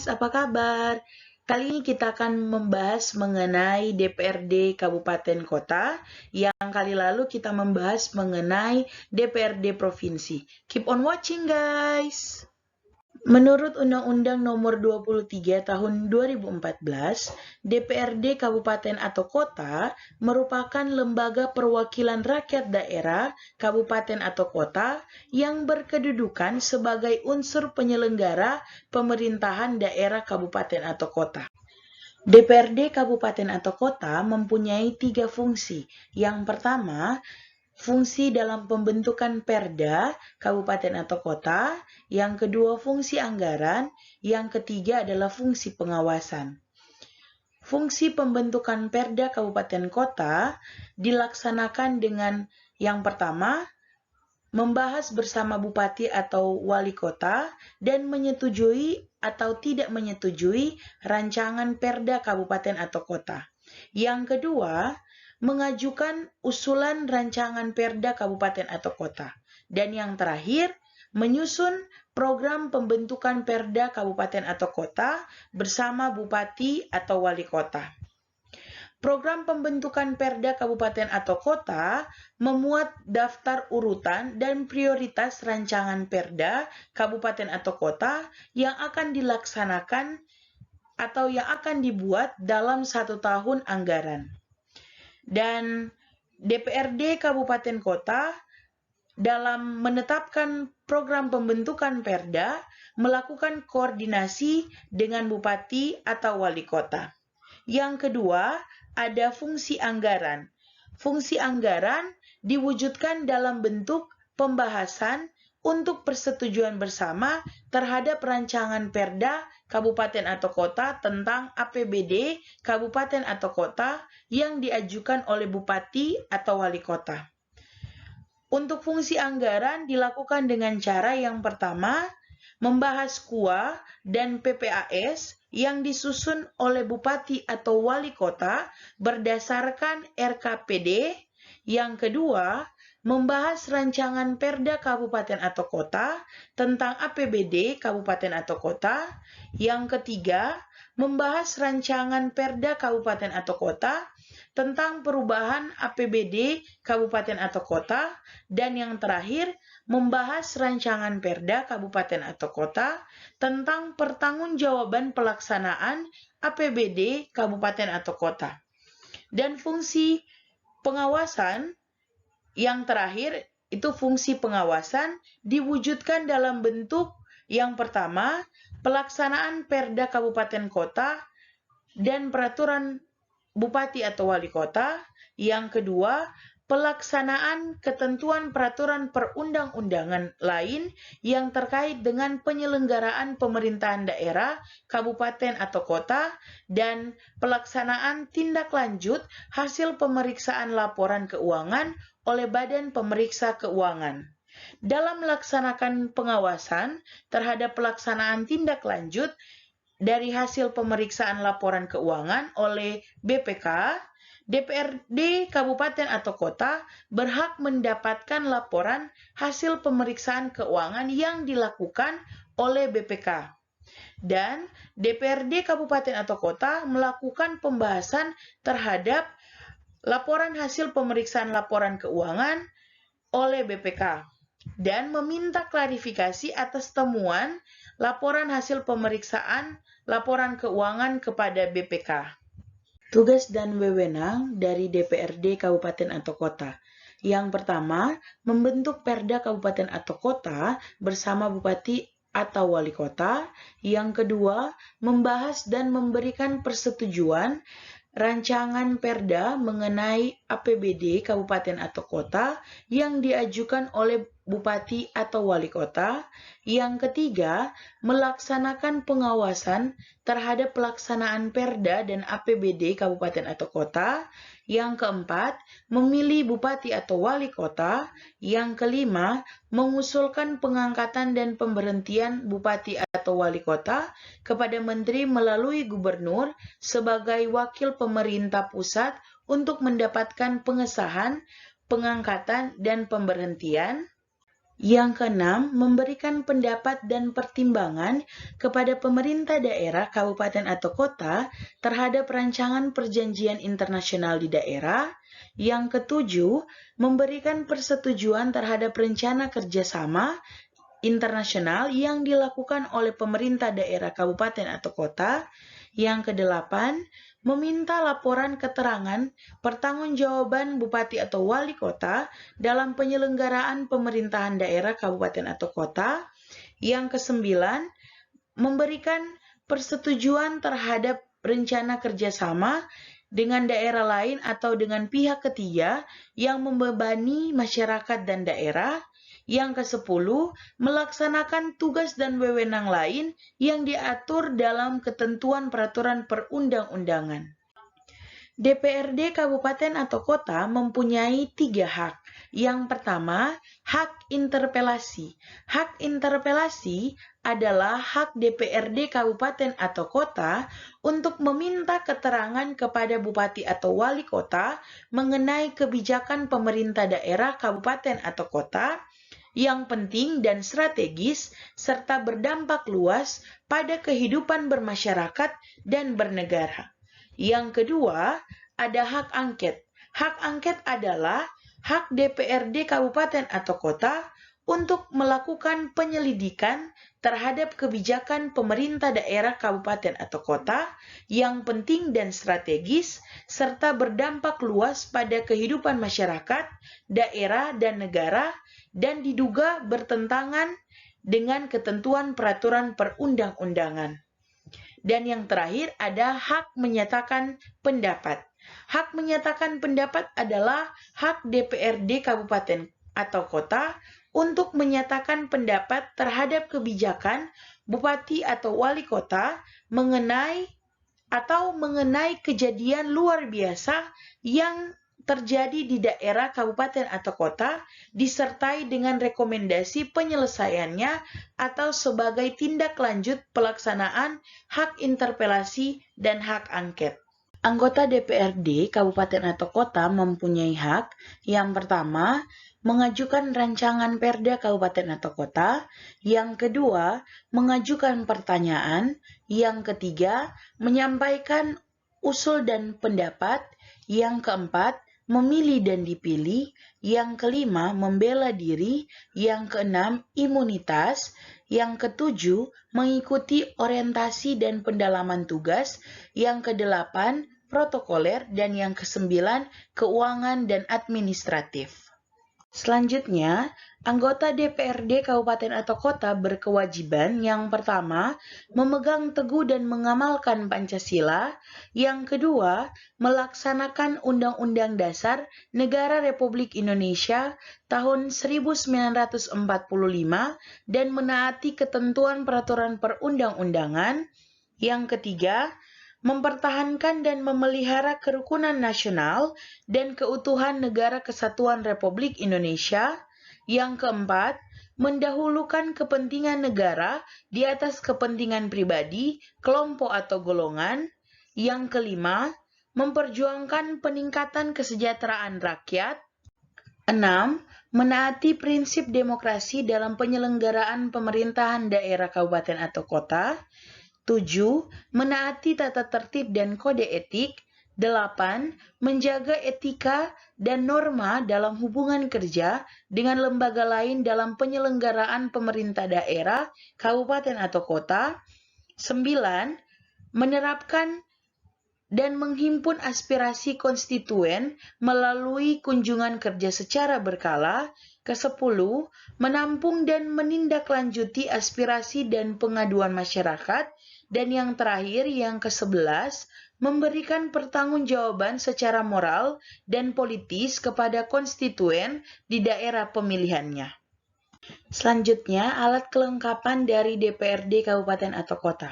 guys, apa kabar? Kali ini kita akan membahas mengenai DPRD Kabupaten Kota, yang kali lalu kita membahas mengenai DPRD Provinsi. Keep on watching guys! Menurut Undang-Undang Nomor 23 Tahun 2014, DPRD Kabupaten atau Kota merupakan lembaga perwakilan rakyat daerah, kabupaten atau kota yang berkedudukan sebagai unsur penyelenggara pemerintahan daerah kabupaten atau kota. DPRD Kabupaten atau Kota mempunyai 3 fungsi. Yang pertama, fungsi dalam pembentukan perda kabupaten atau kota, yang kedua fungsi anggaran, yang ketiga adalah fungsi pengawasan. Fungsi pembentukan perda kabupaten kota dilaksanakan dengan yang pertama, membahas bersama bupati atau wali kota dan menyetujui atau tidak menyetujui rancangan perda kabupaten atau kota. Yang kedua, mengajukan usulan rancangan perda kabupaten atau kota. Dan yang terakhir, menyusun program pembentukan perda kabupaten atau kota bersama bupati atau wali kota. Program pembentukan perda kabupaten atau kota memuat daftar urutan dan prioritas rancangan perda kabupaten atau kota yang akan dilaksanakan atau yang akan dibuat dalam 1 tahun anggaran. Dan DPRD Kabupaten Kota dalam menetapkan program pembentukan perda melakukan koordinasi dengan bupati atau wali kota. Yang kedua, ada fungsi anggaran. Fungsi anggaran diwujudkan dalam bentuk pembahasan untuk persetujuan bersama terhadap rancangan perda kabupaten atau kota tentang APBD kabupaten atau kota yang diajukan oleh bupati atau wali kota. Untuk fungsi anggaran dilakukan dengan cara yang pertama, membahas KUA dan PPAS yang disusun oleh bupati atau wali kota berdasarkan RKPD. Yang kedua, membahas rancangan perda kabupaten atau kota tentang APBD kabupaten atau kota. Yang ketiga, membahas rancangan perda kabupaten atau kota tentang perubahan APBD kabupaten atau kota. Dan yang terakhir, membahas rancangan perda kabupaten atau kota tentang pertanggungjawaban pelaksanaan APBD kabupaten atau kota. Dan fungsi pengawasan yang terakhir itu fungsi pengawasan diwujudkan dalam bentuk yang pertama, pelaksanaan perda kabupaten kota dan peraturan bupati atau wali kota. Yang kedua, pelaksanaan ketentuan peraturan perundang-undangan lain yang terkait dengan penyelenggaraan pemerintahan daerah, kabupaten atau kota, dan pelaksanaan tindak lanjut hasil pemeriksaan laporan keuangan oleh Badan Pemeriksa Keuangan. Dalam melaksanakan pengawasan terhadap pelaksanaan tindak lanjut dari hasil pemeriksaan laporan keuangan oleh BPK, DPRD Kabupaten atau Kota berhak mendapatkan laporan hasil pemeriksaan keuangan yang dilakukan oleh BPK. Dan DPRD Kabupaten atau Kota melakukan pembahasan terhadap laporan hasil pemeriksaan laporan keuangan oleh BPK dan meminta klarifikasi atas temuan laporan hasil pemeriksaan laporan keuangan kepada BPK. Tugas dan wewenang dari DPRD Kabupaten atau Kota. Yang pertama, membentuk perda kabupaten atau kota bersama bupati atau wali kota. Yang kedua, membahas dan memberikan persetujuan rancangan perda mengenai APBD kabupaten atau kota yang diajukan oleh bupati atau wali kota. Yang ketiga, melaksanakan pengawasan terhadap pelaksanaan perda dan APBD kabupaten atau kota. Yang keempat, memilih bupati atau wali kota. Yang kelima, mengusulkan pengangkatan dan pemberhentian bupati atau wali kota kepada menteri melalui gubernur sebagai wakil pemerintah pusat untuk mendapatkan pengesahan, pengangkatan, dan pemberhentian. Yang keenam, memberikan pendapat dan pertimbangan kepada pemerintah daerah, kabupaten atau kota terhadap rancangan perjanjian internasional di daerah. Yang ketujuh, memberikan persetujuan terhadap rencana kerjasama internasional yang dilakukan oleh pemerintah daerah, kabupaten atau kota. Yang kedelapan, meminta laporan keterangan pertanggungjawaban bupati atau wali kota dalam penyelenggaraan pemerintahan daerah, kabupaten atau kota. Yang kesembilan, memberikan persetujuan terhadap rencana kerjasama dengan daerah lain atau dengan pihak ketiga yang membebani masyarakat dan daerah. Yang ke-10, melaksanakan tugas dan wewenang lain yang diatur dalam ketentuan peraturan perundang-undangan. DPRD kabupaten atau kota mempunyai 3 hak. Yang pertama, hak interpelasi. Hak interpelasi adalah hak DPRD kabupaten atau kota untuk meminta keterangan kepada bupati atau wali kota mengenai kebijakan pemerintah daerah, kabupaten atau kota yang penting dan strategis serta berdampak luas pada kehidupan bermasyarakat dan bernegara. Yang kedua, ada hak angket. Hak angket adalah hak DPRD kabupaten atau kota untuk melakukan penyelidikan terhadap kebijakan pemerintah daerah, kabupaten atau kota yang penting dan strategis serta berdampak luas pada kehidupan masyarakat, daerah, dan negara dan diduga bertentangan dengan ketentuan peraturan perundang-undangan. Dan yang terakhir ada hak menyatakan pendapat. Hak menyatakan pendapat adalah hak DPRD kabupaten atau kota untuk menyatakan pendapat terhadap kebijakan bupati atau wali kota mengenai kejadian luar biasa yang terjadi di daerah, kabupaten atau kota disertai dengan rekomendasi penyelesaiannya atau sebagai tindak lanjut pelaksanaan hak interpelasi dan hak angket. Anggota DPRD kabupaten atau kota mempunyai hak yang pertama, mengajukan rancangan perda kabupaten atau kota, yang kedua, mengajukan pertanyaan, yang ketiga, menyampaikan usul dan pendapat, yang keempat, memilih dan dipilih, yang kelima, membela diri, yang keenam, imunitas, yang ketujuh, mengikuti orientasi dan pendalaman tugas, yang kedelapan, protokoler, dan yang kesembilan, keuangan dan administratif. Selanjutnya, anggota DPRD kabupaten atau kota berkewajiban yang pertama, memegang teguh dan mengamalkan Pancasila, yang kedua, melaksanakan Undang-Undang Dasar Negara Republik Indonesia tahun 1945 dan menaati ketentuan peraturan perundang-undangan, yang ketiga, mempertahankan dan memelihara kerukunan nasional dan keutuhan Negara Kesatuan Republik Indonesia. Yang keempat, mendahulukan kepentingan negara di atas kepentingan pribadi, kelompok atau golongan. Yang kelima, memperjuangkan peningkatan kesejahteraan rakyat. 6. Menaati prinsip demokrasi dalam penyelenggaraan pemerintahan daerah, kabupaten atau kota. 7. Menaati tata tertib dan kode etik. 8. Menjaga etika dan norma dalam hubungan kerja dengan lembaga lain dalam penyelenggaraan pemerintah daerah, kabupaten atau kota. 9. Menerapkan dan menghimpun aspirasi konstituen melalui kunjungan kerja secara berkala. Ke-10, menampung dan menindaklanjuti aspirasi dan pengaduan masyarakat. Dan yang terakhir, yang ke-11, memberikan pertanggungjawaban secara moral dan politis kepada konstituen di daerah pemilihannya. Selanjutnya, alat kelengkapan dari DPRD kabupaten atau kota.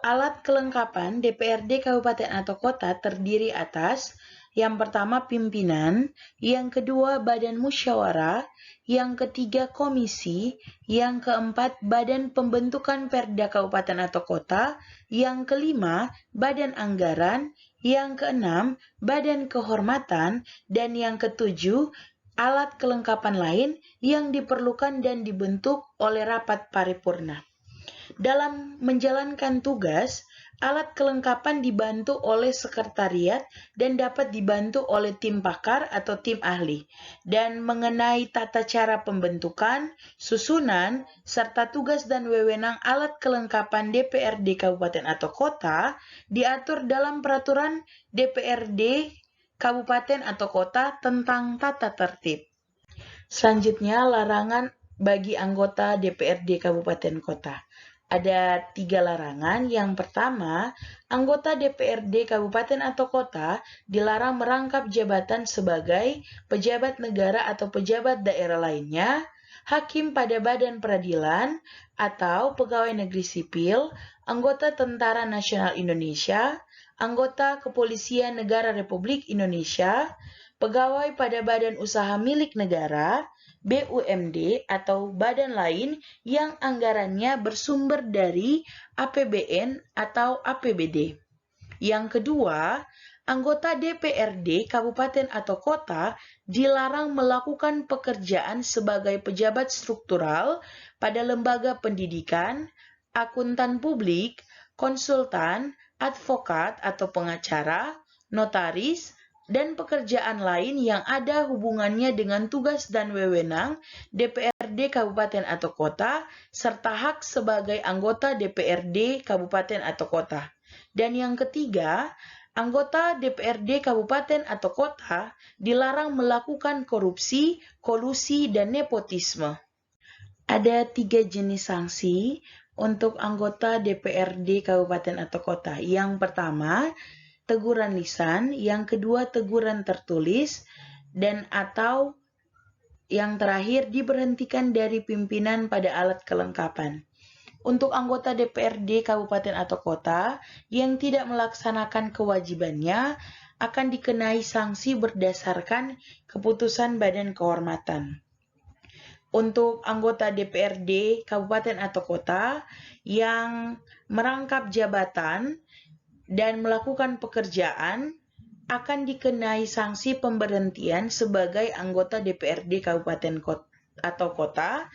Alat kelengkapan DPRD kabupaten atau kota terdiri atas yang pertama pimpinan, yang kedua badan musyawarah, yang ketiga komisi, yang keempat badan pembentukan perda kabupaten atau kota, yang kelima badan anggaran, yang keenam badan kehormatan, dan yang ketujuh alat kelengkapan lain yang diperlukan dan dibentuk oleh rapat paripurna. Dalam menjalankan tugas, alat kelengkapan dibantu oleh sekretariat dan dapat dibantu oleh tim pakar atau tim ahli. Dan mengenai tata cara pembentukan, susunan, serta tugas dan wewenang alat kelengkapan DPRD Kabupaten atau Kota diatur dalam Peraturan DPRD Kabupaten atau Kota tentang tata tertib. Selanjutnya, larangan bagi anggota DPRD Kabupaten Kota. Ada 3 larangan. Yang pertama, anggota DPRD Kabupaten atau Kota dilarang merangkap jabatan sebagai pejabat negara atau pejabat daerah lainnya, hakim pada badan peradilan, atau pegawai negeri sipil, anggota Tentara Nasional Indonesia, anggota Kepolisian Negara Republik Indonesia, pegawai pada badan usaha milik negara, BUMD, atau badan lain yang anggarannya bersumber dari APBN atau APBD. Yang kedua, anggota DPRD Kabupaten atau Kota dilarang melakukan pekerjaan sebagai pejabat struktural pada lembaga pendidikan, akuntan publik, konsultan, advokat atau pengacara, notaris, dan pekerjaan lain yang ada hubungannya dengan tugas dan wewenang DPRD Kabupaten atau Kota, serta hak sebagai anggota DPRD Kabupaten atau Kota. Dan yang ketiga, anggota DPRD Kabupaten atau Kota dilarang melakukan korupsi, kolusi, dan nepotisme. Ada 3 jenis sanksi untuk anggota DPRD Kabupaten atau Kota. Yang pertama, teguran lisan, yang kedua teguran tertulis, dan atau yang terakhir diberhentikan dari pimpinan pada alat kelengkapan. Untuk anggota DPRD Kabupaten atau Kota yang tidak melaksanakan kewajibannya akan dikenai sanksi berdasarkan keputusan Badan Kehormatan. Untuk anggota DPRD Kabupaten atau Kota yang merangkap jabatan dan melakukan pekerjaan akan dikenai sanksi pemberhentian sebagai anggota DPRD Kabupaten atau Kota.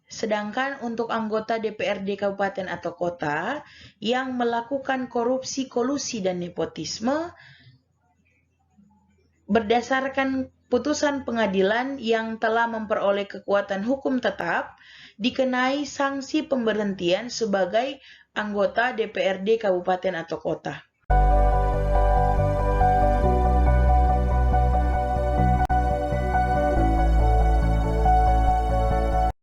Sedangkan untuk anggota DPRD Kabupaten atau Kota yang melakukan korupsi, kolusi, dan nepotisme berdasarkan putusan pengadilan yang telah memperoleh kekuatan hukum tetap, dikenai sanksi pemberhentian sebagai anggota DPRD Kabupaten atau Kota.